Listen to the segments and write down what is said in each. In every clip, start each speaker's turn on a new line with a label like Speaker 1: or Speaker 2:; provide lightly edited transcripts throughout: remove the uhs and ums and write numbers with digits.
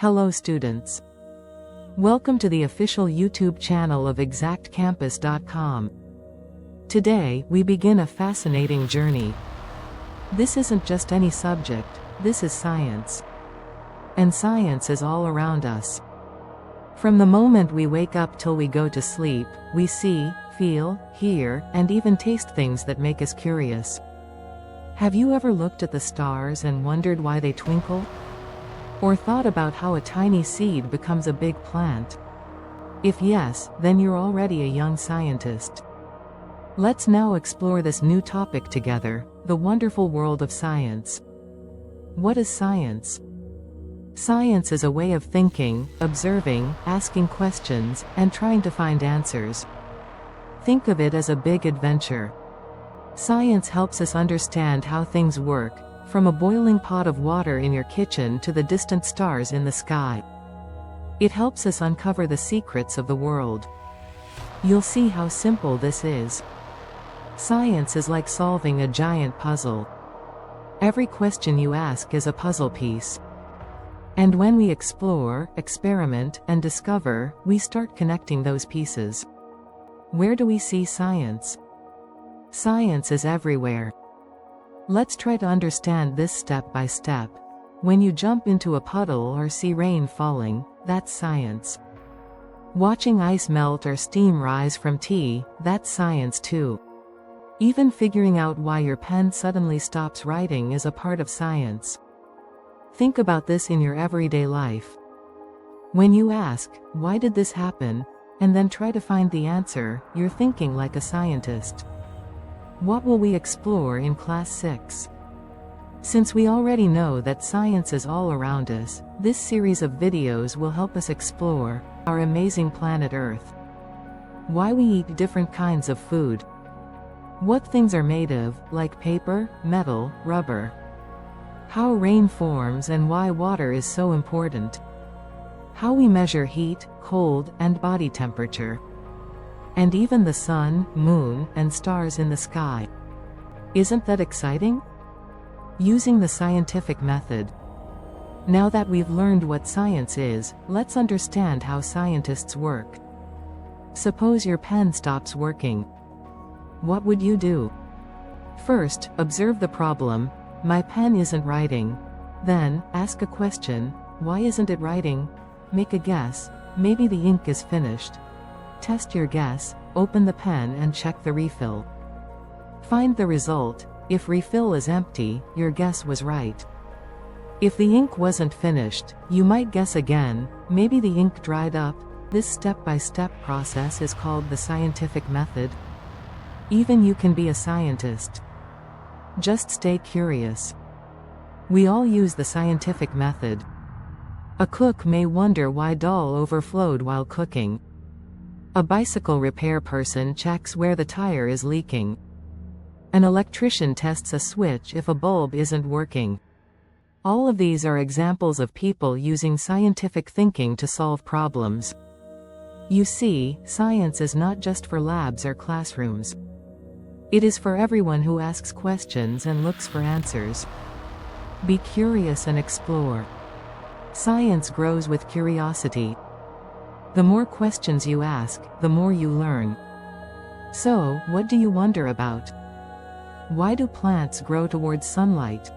Speaker 1: Hello students. Welcome to the official YouTube channel of ExactCampus.com. Today, we begin a fascinating journey. This isn't just any subject, this is science. And science is all around us. From the moment we wake up till we go to sleep, we see, feel, hear, and even taste things that make us curious. Have you ever looked at the stars and wondered why they twinkle? Or thought about how a tiny seed becomes a big plant? If yes, then you're already a young scientist. Let's now explore this new topic together, the wonderful world of science. What is science? Science is a way of thinking, observing, asking questions, and trying to find answers. Think of it as a big adventure. Science helps us understand how things work, from a boiling pot of water in your kitchen to the distant stars in the sky. It helps us uncover the secrets of the world. You'll see how simple this is. Science is like solving a giant puzzle. Every question you ask is a puzzle piece. And when we explore, experiment, and discover, we start connecting those pieces. Where do we see science? Science is everywhere. Let's try to understand this step by step. When you jump into a puddle or see rain falling, that's science. Watching ice melt or steam rise from tea, that's science too. Even figuring out why your pen suddenly stops writing is a part of science. Think about this in your everyday life. When you ask, "Why did this happen?" and then try to find the answer, you're thinking like a scientist. What will we explore in Class 6? Since we already know that science is all around us, this series of videos will help us explore our amazing planet Earth. Why we eat different kinds of food. What things are made of, like paper, metal, rubber. How rain forms and why water is so important. How we measure heat, cold, and body temperature. And even the sun, moon, and stars in the sky. Isn't that exciting? Using the scientific method. Now that we've learned what science is, let's understand how scientists work. Suppose your pen stops working. What would you do? First, observe the problem. My pen isn't writing. Then, ask a question. Why isn't it writing? Make a guess. Maybe the ink is finished. Test your guess, open the pen and check the refill. Find the result. If refill is empty, your guess was right. If the ink wasn't finished, you might guess again, maybe the ink dried up. This step-by-step process is called the scientific method. Even you can be a scientist. Just stay curious. We all use the scientific method. A cook may wonder why dal overflowed while cooking. A bicycle repair person checks where the tire is leaking. An electrician tests a switch if a bulb isn't working. All of these are examples of people using scientific thinking to solve problems. You see, science is not just for labs or classrooms. It is for everyone who asks questions and looks for answers. Be curious and explore. Science grows with curiosity. The more questions you ask, the more you learn. So, what do you wonder about? Why do plants grow towards sunlight?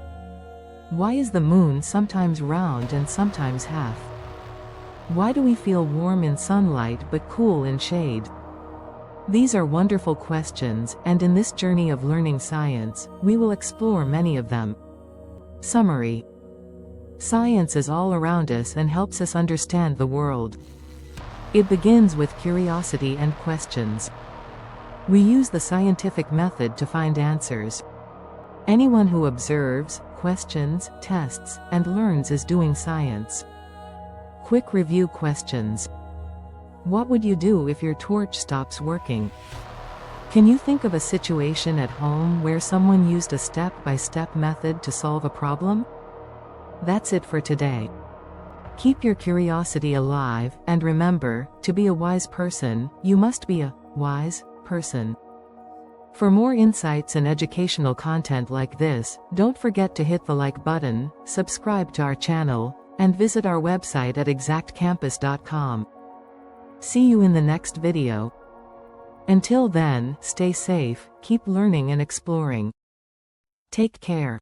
Speaker 1: Why is the moon sometimes round and sometimes half? Why do we feel warm in sunlight but cool in shade? These are wonderful questions, and in this journey of learning science, we will explore many of them. Summary. Science is all around us and helps us understand the world. It begins with curiosity and questions. We use the scientific method to find answers. Anyone who observes, questions, tests, and learns is doing science. Quick review questions. What would you do if your torch stops working? Can you think of a situation at home where someone used a step-by-step method to solve a problem? That's it for today. Keep your curiosity alive, and remember, to be a wise person, you must be a wise person. For more insights and educational content like this, don't forget to hit the like button, subscribe to our channel, and visit our website at exactcampus.com. See you in the next video. Until then, stay safe, keep learning and exploring. Take care.